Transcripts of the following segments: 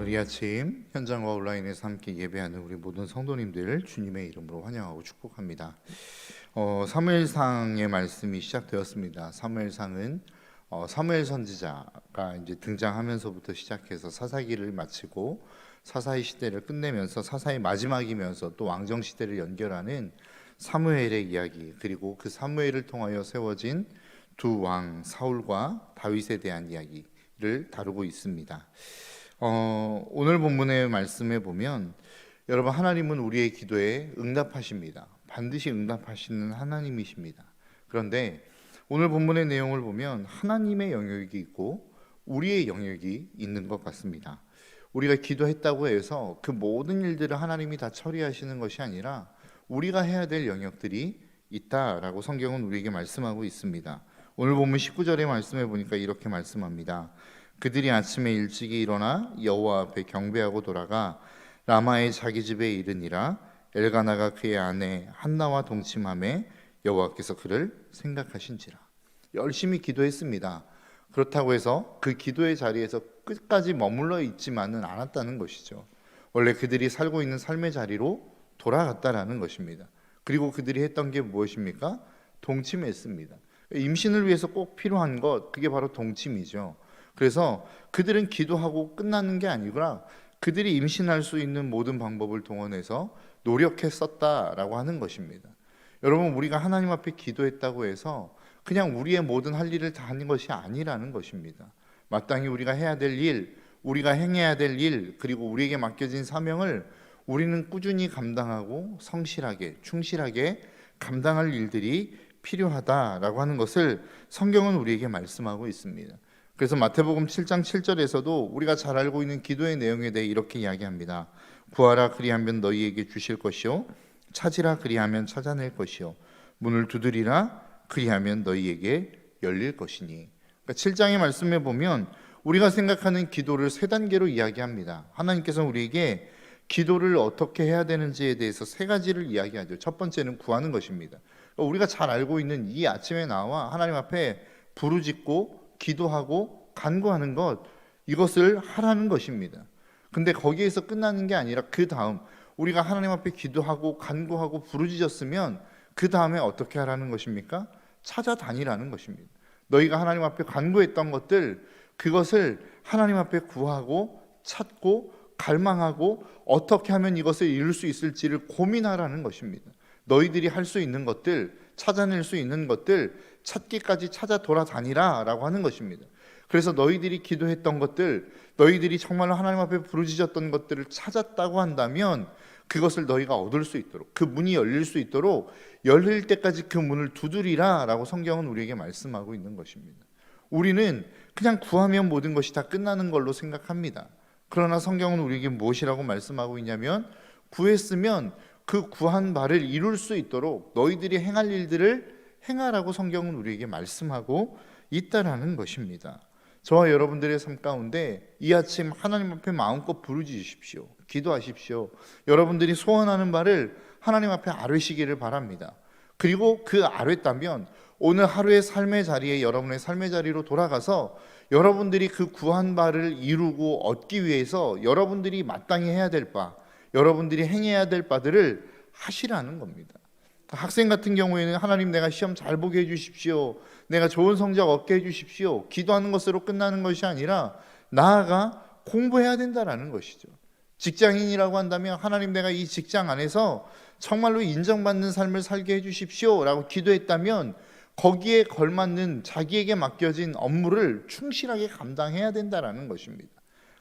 오늘 이 아침 현장과 온라인에서 함께 예배하는 우리 모든 성도님들 주님의 이름으로 환영하고 축복합니다. 사무엘상의 말씀이 시작되었습니다. 사무엘상은 사무엘 선지자가 이제 등장하면서부터 시작해서 사사기를 마치고 사사의 시대를 끝내면서 사사의 마지막이면서 또 왕정 시대를 연결하는 사무엘의 이야기, 그리고 그 사무엘을 통하여 세워진 두 왕 사울과 다윗에 대한 이야기를 다루고 있습니다. 오늘 본문의 말씀에 보면 여러분, 하나님은 우리의 기도에 응답하십니다. 반드시 응답하시는 하나님이십니다. 그런데 오늘 본문의 내용을 보면 하나님의 영역이 있고 우리의 영역이 있는 것 같습니다. 우리가 기도했다고 해서 그 모든 일들을 하나님이 다 처리하시는 것이 아니라 우리가 해야 될 영역들이 있다라고 성경은 우리에게 말씀하고 있습니다. 오늘 본문 19절의 말씀에 보니까 이렇게 말씀합니다. 그들이 아침에 일찍이 일어나 여호와 앞에 경배하고 돌아가 라마의 자기 집에 이르니라. 엘가나가 그의 아내 한나와 동침하매 여호와께서 그를 생각하신지라. 열심히 기도했습니다. 그렇다고 해서 그 기도의 자리에서 끝까지 머물러 있지만은 않았다는 것이죠. 원래 그들이 살고 있는 삶의 자리로 돌아갔다라는 것입니다. 그리고 그들이 했던 게 무엇입니까? 동침했습니다. 임신을 위해서 꼭 필요한 것, 그게 바로 동침이죠. 그래서 그들은 기도하고 끝나는 게 아니구나, 그들이 임신할 수 있는 모든 방법을 동원해서 노력했었다라고 하는 것입니다. 여러분, 우리가 하나님 앞에 기도했다고 해서 그냥 우리의 모든 할 일을 다 하는 것이 아니라는 것입니다. 마땅히 우리가 해야 될 일, 우리가 행해야 될 일, 그리고 우리에게 맡겨진 사명을 우리는 꾸준히 감당하고 성실하게, 충실하게 감당할 일들이 필요하다라고 하는 것을 성경은 우리에게 말씀하고 있습니다. 그래서 마태복음 7장 7절에서도 우리가 잘 알고 있는 기도의 내용에 대해 이렇게 이야기합니다. 구하라 그리하면 너희에게 주실 것이요, 찾으라 그리하면 찾아낼 것이요, 문을 두드리라 그리하면 너희에게 열릴 것이니. 그러니까 7장의 말씀에 보면 우리가 생각하는 기도를 세 단계로 이야기합니다. 하나님께서는 우리에게 기도를 어떻게 해야 되는지에 대해서 세 가지를 이야기하죠. 첫 번째는 구하는 것입니다. 그러니까 우리가 잘 알고 있는 이 아침에 나와 하나님 앞에 부르짖고 기도하고 간구하는 것, 이것을 하라는 것입니다. 근데 거기에서 끝나는 게 아니라 그 다음, 우리가 하나님 앞에 기도하고 간구하고 부르짖었으면 그 다음에 어떻게 하라는 것입니까? 찾아다니라는 것입니다. 너희가 하나님 앞에 간구했던 것들, 그것을 하나님 앞에 구하고 찾고 갈망하고 어떻게 하면 이것을 이룰 수 있을지를 고민하라는 것입니다. 너희들이 할 수 있는 것들, 찾아낼 수 있는 것들, 찾기까지 찾아 돌아다니라 라고 하는 것입니다. 그래서 너희들이 기도했던 것들, 너희들이 정말로 하나님 앞에 부르짖었던 것들을 찾았다고 한다면 그것을 너희가 얻을 수 있도록, 그 문이 열릴 수 있도록 열릴 때까지 그 문을 두드리라 라고 성경은 우리에게 말씀하고 있는 것입니다. 우리는 그냥 구하면 모든 것이 다 끝나는 걸로 생각합니다. 그러나 성경은 우리에게 무엇이라고 말씀하고 있냐면, 구했으면 그 구한 바를 이룰 수 있도록 너희들이 행할 일들을 행하라고 성경은 우리에게 말씀하고 있다라는 것입니다. 저와 여러분들의 삶 가운데 이 아침 하나님 앞에 마음껏 부르짖으십시오. 기도하십시오. 여러분들이 소원하는 바를 하나님 앞에 아뢰시기를 바랍니다. 그리고 그 아뢰다면 오늘 하루의 삶의 자리에, 여러분의 삶의 자리로 돌아가서 여러분들이 그 구한 바를 이루고 얻기 위해서 여러분들이 마땅히 해야 될 바, 여러분들이 행해야 될 바들을 하시라는 겁니다. 학생 같은 경우에는 하나님, 내가 시험 잘 보게 해주십시오, 내가 좋은 성적 얻게 해주십시오, 기도하는 것으로 끝나는 것이 아니라 나아가 공부해야 된다라는 것이죠. 직장인이라고 한다면 하나님, 내가 이 직장 안에서 정말로 인정받는 삶을 살게 해주십시오 라고 기도했다면 거기에 걸맞는 자기에게 맡겨진 업무를 충실하게 감당해야 된다라는 것입니다.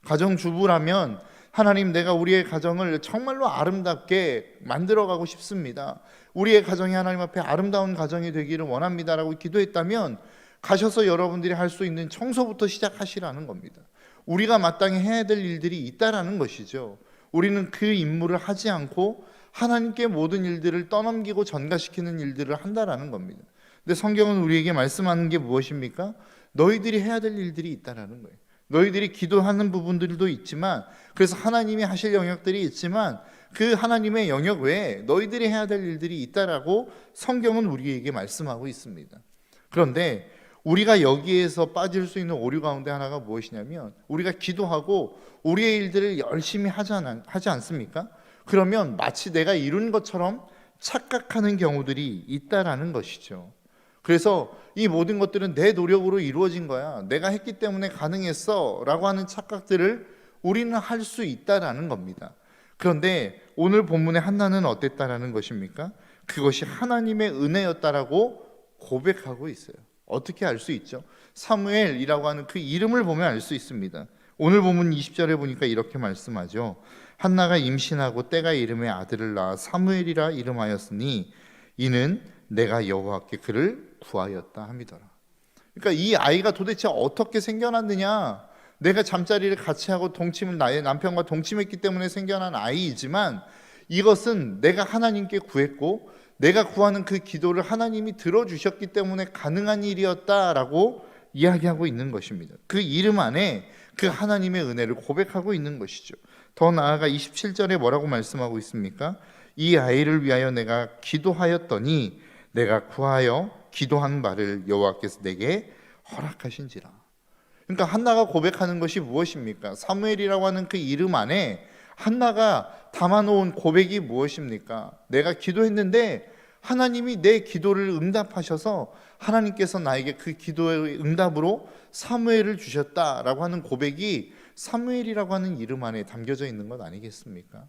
가정주부라면 하나님, 내가 우리의 가정을 정말로 아름답게 만들어가고 싶습니다, 우리의 가정이 하나님 앞에 아름다운 가정이 되기를 원합니다라고 기도했다면 가셔서 여러분들이 할 수 있는 청소부터 시작하시라는 겁니다. 우리가 마땅히 해야 될 일들이 있다라는 것이죠. 우리는 그 임무를 하지 않고 하나님께 모든 일들을 떠넘기고 전가시키는 일들을 한다라는 겁니다. 근데 성경은 우리에게 말씀하는 게 무엇입니까? 너희들이 해야 될 일들이 있다라는 거예요. 너희들이 기도하는 부분들도 있지만, 그래서 하나님이 하실 영역들이 있지만 그 하나님의 영역 외에 너희들이 해야 될 일들이 있다라고 성경은 우리에게 말씀하고 있습니다. 그런데 우리가 여기에서 빠질 수 있는 오류 가운데 하나가 무엇이냐면, 우리가 기도하고 우리의 일들을 열심히 하지 않습니까? 그러면 마치 내가 이룬 것처럼 착각하는 경우들이 있다라는 것이죠. 그래서 이 모든 것들은 내 노력으로 이루어진 거야, 내가 했기 때문에 가능했어 라고 하는 착각들을 우리는 할 수 있다라는 겁니다. 그런데 오늘 본문의 한나는 어땠다라는 것입니까? 그것이 하나님의 은혜였다라고 고백하고 있어요. 어떻게 알 수 있죠? 사무엘이라고 하는 그 이름을 보면 알 수 있습니다. 오늘 본문 20절에 보니까 이렇게 말씀하죠. 한나가 임신하고 때가 이름에 아들을 낳아 사무엘이라 이름하였으니 이는 내가 여호와께 그를 구하였다 함이더라. 그러니까 이 아이가 도대체 어떻게 생겨났느냐? 내가 잠자리를 같이 하고 동침을 나의 남편과 동침했기 때문에 생겨난 아이이지만, 이것은 내가 하나님께 구했고 내가 구하는 그 기도를 하나님이 들어주셨기 때문에 가능한 일이었다라고 이야기하고 있는 것입니다. 그 이름 안에 그 하나님의 은혜를 고백하고 있는 것이죠. 더 나아가 27절에 뭐라고 말씀하고 있습니까? 이 아이를 위하여 내가 기도하였더니 내가 구하여 기도한 바를 여호와께서 내게 허락하신지라. 그러니까 한나가 고백하는 것이 무엇입니까? 사무엘이라고 하는 그 이름 안에 한나가 담아놓은 고백이 무엇입니까? 내가 기도했는데 하나님이 내 기도를 응답하셔서 하나님께서 나에게 그 기도의 응답으로 사무엘을 주셨다라고 하는 고백이 사무엘이라고 하는 이름 안에 담겨져 있는 것 아니겠습니까?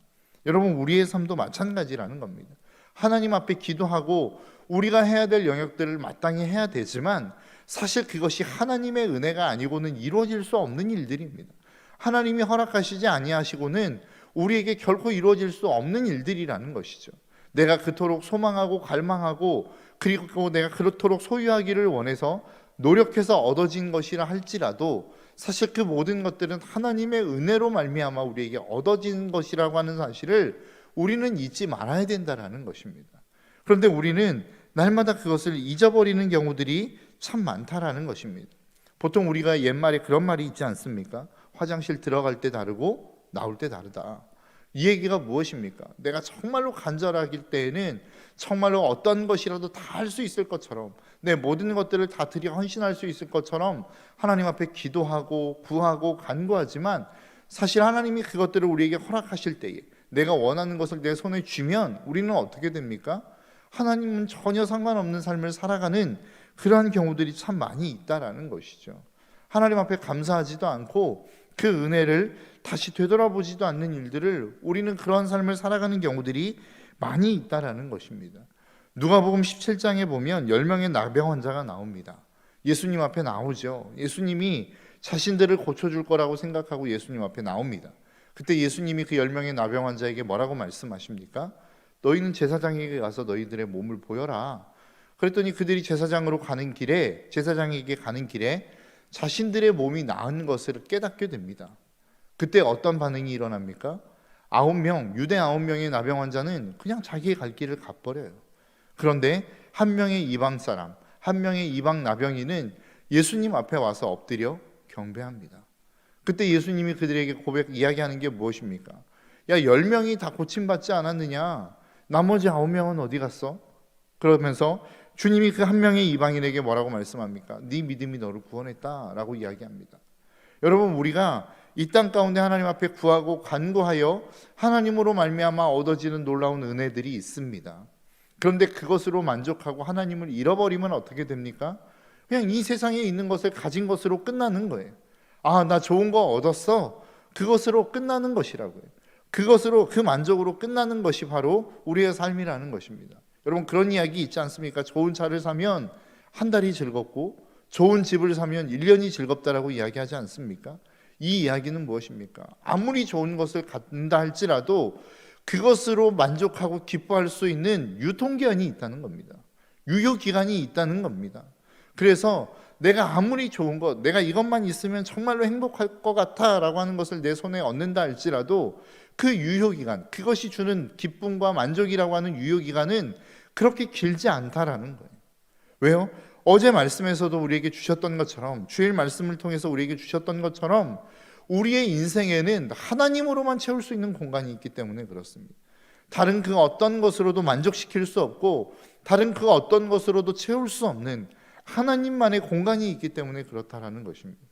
여러분, 우리의 삶도 마찬가지라는 겁니다. 하나님 앞에 기도하고 우리가 해야 될 영역들을 마땅히 해야 되지만, 사실 그것이 하나님의 은혜가 아니고는 이루어질 수 없는 일들입니다. 하나님이 허락하시지 아니하시고는 우리에게 결코 이루어질 수 없는 일들이라는 것이죠. 내가 그토록 소망하고 갈망하고 그리고 내가 그렇도록 소유하기를 원해서 노력해서 얻어진 것이라 할지라도 사실 그 모든 것들은 하나님의 은혜로 말미암아 우리에게 얻어진 것이라고 하는 사실을 우리는 잊지 말아야 된다는 것입니다. 그런데 우리는 날마다 그것을 잊어버리는 경우들이 참 많다라는 것입니다. 보통 우리가 옛말에 그런 말이 있지 않습니까? 화장실 들어갈 때 다르고 나올 때 다르다. 이 얘기가 무엇입니까? 내가 정말로 간절하길 때에는 정말로 어떤 것이라도 다 할 수 있을 것처럼, 내 모든 것들을 다 드려 헌신할 수 있을 것처럼 하나님 앞에 기도하고 구하고 간구하지만, 사실 하나님이 그것들을 우리에게 허락하실 때에 내가 원하는 것을 내 손에 쥐면 우리는 어떻게 됩니까? 하나님은 전혀 상관없는 삶을 살아가는 그러한 경우들이 참 많이 있다라는 것이죠. 하나님 앞에 감사하지도 않고 그 은혜를 다시 되돌아보지도 않는 일들을, 우리는 그러한 삶을 살아가는 경우들이 많이 있다라는 것입니다. 누가복음 17장에 보면 10명의 나병 환자가 나옵니다. 예수님 앞에 나오죠. 예수님이 자신들을 고쳐줄 거라고 생각하고 예수님 앞에 나옵니다. 그때 예수님이 그 10명의 나병 환자에게 뭐라고 말씀하십니까? 너희는 제사장에게 가서 너희들의 몸을 보여라. 그랬더니 그들이 제사장에게 가는 길에 자신들의 몸이 나은 것을 깨닫게 됩니다. 그때 어떤 반응이 일어납니까? 유대 9명의 나병 환자는 그냥 자기의 갈 길을 가버려요. 그런데 한 명의 이방 사람, 한 명의 이방 나병인은 예수님 앞에 와서 엎드려 경배합니다. 그때 예수님이 그들에게 이야기하는 게 무엇입니까? 야, 10명이 다 고침받지 않았느냐? 나머지 9명은 어디 갔어? 그러면서 주님이 그 한 명의 이방인에게 뭐라고 말씀합니까? 네 믿음이 너를 구원했다라고 이야기합니다. 여러분, 우리가 이 땅 가운데 하나님 앞에 구하고 간구하여 하나님으로 말미암아 얻어지는 놀라운 은혜들이 있습니다. 그런데 그것으로 만족하고 하나님을 잃어버리면 어떻게 됩니까? 그냥 이 세상에 있는 것을 가진 것으로 끝나는 거예요. 아, 나 좋은 거 얻었어. 그것으로 끝나는 것이라고요. 그것으로, 그 만족으로 끝나는 것이 바로 우리의 삶이라는 것입니다. 여러분, 그런 이야기 있지 않습니까? 좋은 차를 사면 한 달이 즐겁고 좋은 집을 사면 1년이 즐겁다라고 이야기하지 않습니까? 이 이야기는 무엇입니까? 아무리 좋은 것을 갖는다 할지라도 그것으로 만족하고 기뻐할 수 있는 유통기한이 있다는 겁니다. 유효기간이 있다는 겁니다. 그래서 내가 아무리 좋은 것, 내가 이것만 있으면 정말로 행복할 것 같아 라고 하는 것을 내 손에 얻는다 할지라도 그 유효기간, 그것이 주는 기쁨과 만족이라고 하는 유효기간은 그렇게 길지 않다라는 거예요. 왜요? 어제 말씀에서도 우리에게 주셨던 것처럼, 주일 말씀을 통해서 우리에게 주셨던 것처럼 우리의 인생에는 하나님으로만 채울 수 있는 공간이 있기 때문에 그렇습니다. 다른 그 어떤 것으로도 만족시킬 수 없고 다른 그 어떤 것으로도 채울 수 없는 하나님만의 공간이 있기 때문에 그렇다라는 것입니다.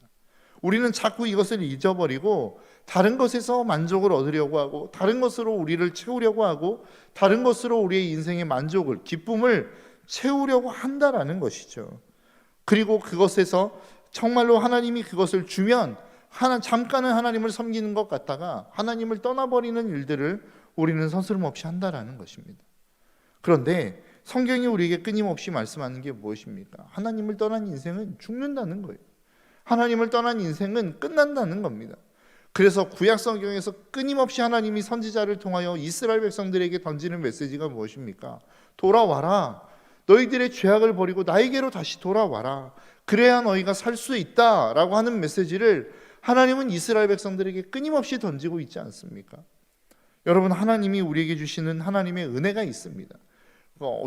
우리는 자꾸 이것을 잊어버리고 다른 것에서 만족을 얻으려고 하고 다른 것으로 우리를 채우려고 하고 다른 것으로 우리의 인생의 만족을, 기쁨을 채우려고 한다라는 것이죠. 그리고 그것에서 정말로 하나님이 그것을 주면 잠깐은 하나님을 섬기는 것 같다가 하나님을 떠나버리는 일들을 우리는 서스름없이 한다라는 것입니다. 그런데 성경이 우리에게 끊임없이 말씀하는 게 무엇입니까? 하나님을 떠난 인생은 죽는다는 거예요. 하나님을 떠난 인생은 끝난다는 겁니다. 그래서 구약 성경에서 끊임없이 하나님이 선지자를 통하여 이스라엘 백성들에게 던지는 메시지가 무엇입니까? 돌아와라. 너희들의 죄악을 버리고 나에게로 다시 돌아와라. 그래야 너희가 살 수 있다라고 하는 메시지를 하나님은 이스라엘 백성들에게 끊임없이 던지고 있지 않습니까? 여러분, 하나님이 우리에게 주시는 하나님의 은혜가 있습니다.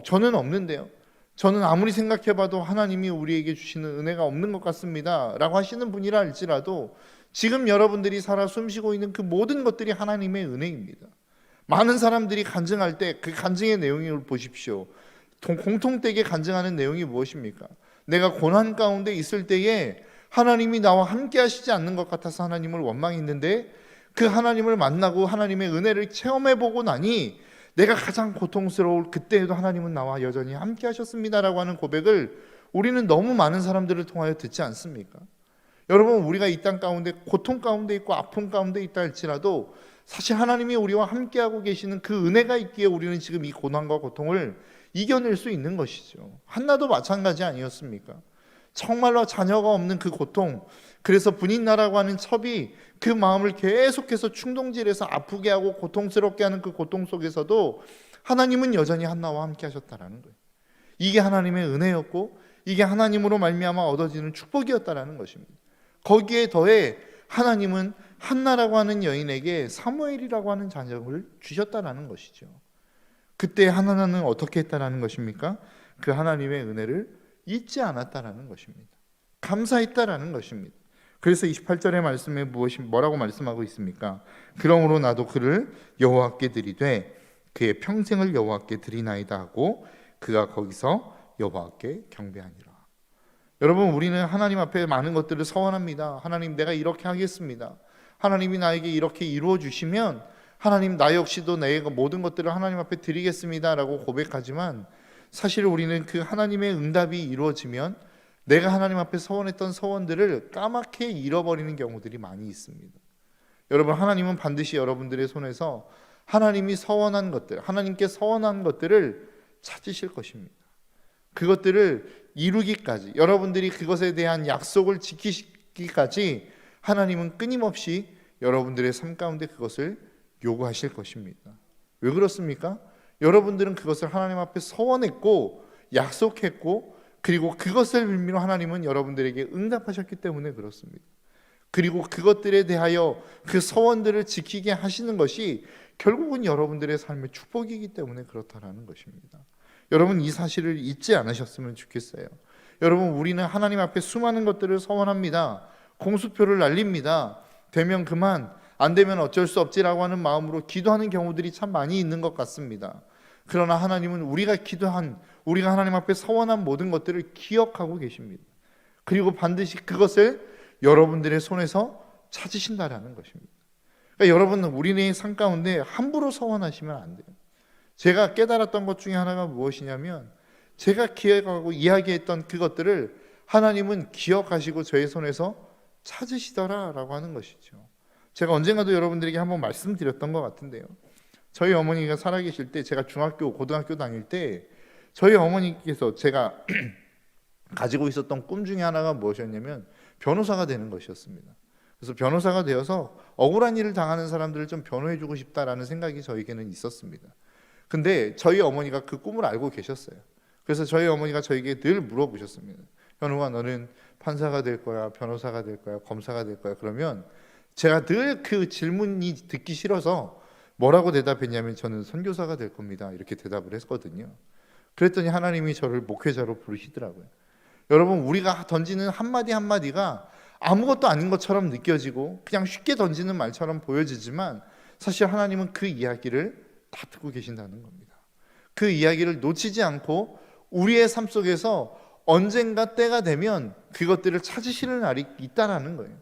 저는 없는데요. 저는 아무리 생각해봐도 하나님이 우리에게 주시는 은혜가 없는 것 같습니다 라고 하시는 분이라 할지라도 지금 여러분들이 살아 숨쉬고 있는 그 모든 것들이 하나님의 은혜입니다. 많은 사람들이 간증할 때 그 간증의 내용을 보십시오. 공통되게 간증하는 내용이 무엇입니까? 내가 고난 가운데 있을 때에 하나님이 나와 함께 하시지 않는 것 같아서 하나님을 원망했는데 그 하나님을 만나고 하나님의 은혜를 체험해보고 나니 내가 가장 고통스러울 그때에도 하나님은 나와 여전히 함께 하셨습니다라고 하는 고백을 우리는 너무 많은 사람들을 통하여 듣지 않습니까? 여러분, 우리가 이 땅 가운데 고통 가운데 있고 아픔 가운데 있다 할지라도 사실 하나님이 우리와 함께하고 계시는 그 은혜가 있기에 우리는 지금 이 고난과 고통을 이겨낼 수 있는 것이죠. 한나도 마찬가지 아니었습니까? 정말로 자녀가 없는 그 고통, 그래서 분인나라고 하는 첩이 그 마음을 계속해서 충동질해서 아프게 하고 고통스럽게 하는 그 고통 속에서도 하나님은 여전히 한나와 함께 하셨다라는 거예요. 이게 하나님의 은혜였고 이게 하나님으로 말미암아 얻어지는 축복이었다라는 것입니다. 거기에 더해 하나님은 한나라고 하는 여인에게 사무엘이라고 하는 자녀를 주셨다라는 것이죠. 그때 한나는 어떻게 했다라는 것입니까? 그 하나님의 은혜를 잊지 않았다라는 것입니다. 감사했다라는 것입니다. 그래서 28절의 말씀에 뭐라고 말씀하고 있습니까? 그러므로 나도 그를 여호와께 드리되 그의 평생을 여호와께 드리나이다 하고 그가 거기서 여호와께 경배하니라. 여러분, 우리는 하나님 앞에 많은 것들을 서원합니다. 하나님, 내가 이렇게 하겠습니다. 하나님이 나에게 이렇게 이루어 주시면 하나님, 나 역시도 내가 모든 것들을 하나님 앞에 드리겠습니다 라고 고백하지만 사실 우리는 그 하나님의 응답이 이루어지면 내가 하나님 앞에 서원했던 서원들을 까맣게 잃어버리는 경우들이 많이 있습니다. 여러분, 하나님은 반드시 여러분들의 손에서 하나님이 서원한 것들, 하나님께 서원한 것들을 찾으실 것입니다. 그것들을 이루기까지, 여러분들이 그것에 대한 약속을 지키기까지 하나님은 끊임없이 여러분들의 삶 가운데 그것을 요구하실 것입니다. 왜 그렇습니까? 여러분들은 그것을 하나님 앞에 서원했고 약속했고 그리고 그것을 빌미로 하나님은 여러분들에게 응답하셨기 때문에 그렇습니다. 그리고 그것들에 대하여 그 서원들을 지키게 하시는 것이 결국은 여러분들의 삶의 축복이기 때문에 그렇다라는 것입니다. 여러분, 이 사실을 잊지 않으셨으면 좋겠어요. 여러분, 우리는 하나님 앞에 수많은 것들을 서원합니다. 공수표를 날립니다. 되면 그만, 안 되면 어쩔 수 없지라고 하는 마음으로 기도하는 경우들이 참 많이 있는 것 같습니다. 그러나 하나님은 우리가 하나님 앞에 서원한 모든 것들을 기억하고 계십니다. 그리고 반드시 그것을 여러분들의 손에서 찾으신다라는 것입니다. 그러니까 여러분은 우리의 삶 가운데 함부로 서원하시면 안 돼요. 제가 깨달았던 것 중에 하나가 무엇이냐면 제가 기억하고 이야기했던 그것들을 하나님은 기억하시고 저의 손에서 찾으시더라라고 하는 것이죠. 제가 언젠가도 여러분들에게 한번 말씀드렸던 것 같은데요. 저희 어머니가 살아계실 때 제가 중학교, 고등학교 다닐 때 저희 어머니께서 제가 가지고 있었던 꿈 중에 하나가 무엇이었냐면 변호사가 되는 것이었습니다. 그래서 변호사가 되어서 억울한 일을 당하는 사람들을 좀 변호해주고 싶다라는 생각이 저에게는 있었습니다. 근데 저희 어머니가 그 꿈을 알고 계셨어요. 그래서 저희 어머니가 저에게 늘 물어보셨습니다. 현우가, 너는 판사가 될 거야, 변호사가 될 거야, 검사가 될 거야. 그러면 제가 늘 그 질문이 듣기 싫어서 뭐라고 대답했냐면 저는 선교사가 될 겁니다, 이렇게 대답을 했거든요. 그랬더니 하나님이 저를 목회자로 부르시더라고요. 여러분, 우리가 던지는 한마디 한마디가 아무것도 아닌 것처럼 느껴지고 그냥 쉽게 던지는 말처럼 보여지지만 사실 하나님은 그 이야기를 다 듣고 계신다는 겁니다. 그 이야기를 놓치지 않고 우리의 삶 속에서 언젠가 때가 되면 그것들을 찾으시는 날이 있다라는 거예요.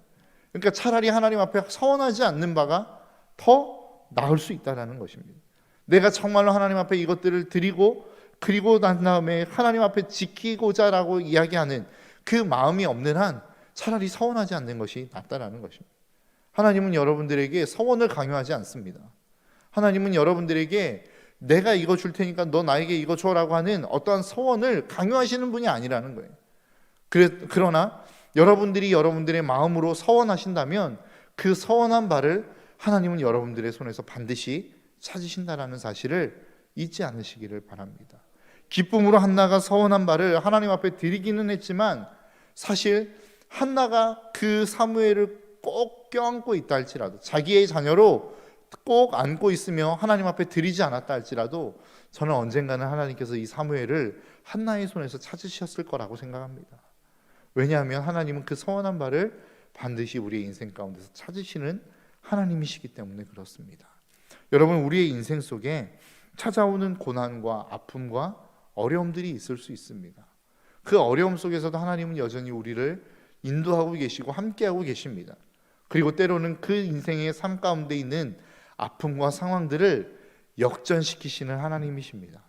그러니까 차라리 하나님 앞에 서원하지 않는 바가 더 나을 수 있다라는 것입니다. 내가 정말로 하나님 앞에 이것들을 드리고 그리고 난 다음에 하나님 앞에 지키고자라고 이야기하는 그 마음이 없는 한 차라리 서원하지 않는 것이 낫다라는 것입니다. 하나님은 여러분들에게 서원을 강요하지 않습니다. 하나님은 여러분들에게 내가 이거 줄 테니까 너 나에게 이거 줘라고 하는 어떠한 서원을 강요하시는 분이 아니라는 거예요. 그러나 여러분들이 여러분들의 마음으로 서원하신다면 그 서원한 바를 하나님은 여러분들의 손에서 반드시 찾으신다라는 사실을 잊지 않으시기를 바랍니다. 기쁨으로 한나가 서원한 바를 하나님 앞에 드리기는 했지만 사실 한나가 그 사무엘을 꼭 껴안고 있다 할지라도, 자기의 자녀로 꼭 안고 있으며 하나님 앞에 드리지 않았다 할지라도 저는 언젠가는 하나님께서 이 사무엘을 한나의 손에서 찾으셨을 거라고 생각합니다. 왜냐하면 하나님은 그 서원한 바를 반드시 우리의 인생 가운데서 찾으시는 하나님이시기 때문에 그렇습니다. 여러분, 우리의 인생 속에 찾아오는 고난과 아픔과 어려움들이 있을 수 있습니다. 그 어려움 속에서도 하나님은 여전히 우리를 인도하고 계시고 함께하고 계십니다. 그리고 때로는 그 인생의 삶 가운데 있는 아픔과 상황들을 역전시키시는 하나님이십니다.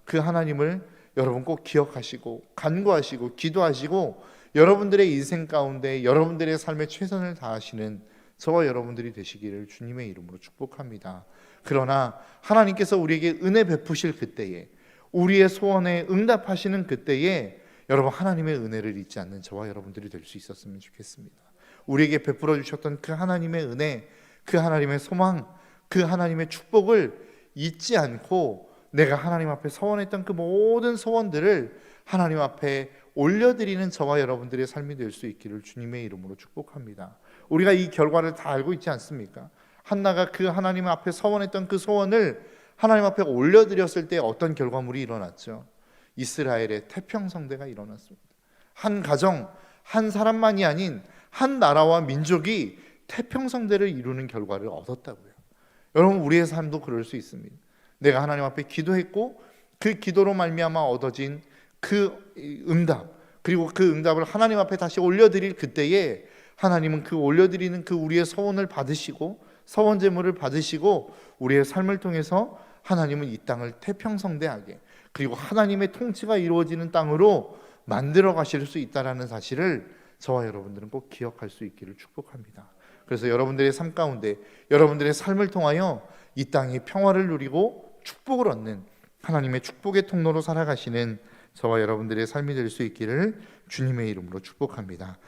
그 하나님을 여러분 꼭 기억하시고 간구하시고 기도하시고 여러분들의 인생 가운데 여러분들의 삶에 최선을 다하시는 저와 여러분들이 되시기를 주님의 이름으로 축복합니다. 그러나 하나님께서 우리에게 은혜 베푸실 그때에, 우리의 소원에 응답하시는 그때에 여러분 하나님의 은혜를 잊지 않는 저와 여러분들이 될 수 있었으면 좋겠습니다. 우리에게 베풀어 주셨던 그 하나님의 은혜, 그 하나님의 소망, 그 하나님의 축복을 잊지 않고 내가 하나님 앞에 서원했던 그 모든 소원들을 하나님 앞에 올려드리는 저와 여러분들의 삶이 될 수 있기를 주님의 이름으로 축복합니다. 우리가 이 결과를 다 알고 있지 않습니까? 한나가 그 하나님 앞에 서원했던 그 소원을 하나님 앞에 올려드렸을 때 어떤 결과물이 일어났죠? 이스라엘의 태평성대가 일어났습니다. 한 가정, 한 사람만이 아닌 한 나라와 민족이 태평성대를 이루는 결과를 얻었다고요. 여러분, 우리의 삶도 그럴 수 있습니다. 내가 하나님 앞에 기도했고 그 기도로 말미암아 얻어진 그 응답, 그리고 그 응답을 하나님 앞에 다시 올려드릴 그때에 하나님은 그 올려드리는 그 우리의 서원을 받으시고 서원 제물을 받으시고 우리의 삶을 통해서 하나님은 이 땅을 태평성대하게, 그리고 하나님의 통치가 이루어지는 땅으로 만들어 가실 수 있다는 사실을 저와 여러분들은 꼭 기억할 수 있기를 축복합니다. 그래서 여러분들의 삶 가운데 여러분들의 삶을 통하여 이 땅이 평화를 누리고 축복을 얻는 하나님의 축복의 통로로 살아가시는 저와 여러분들의 삶이 될 수 있기를 주님의 이름으로 축복합니다.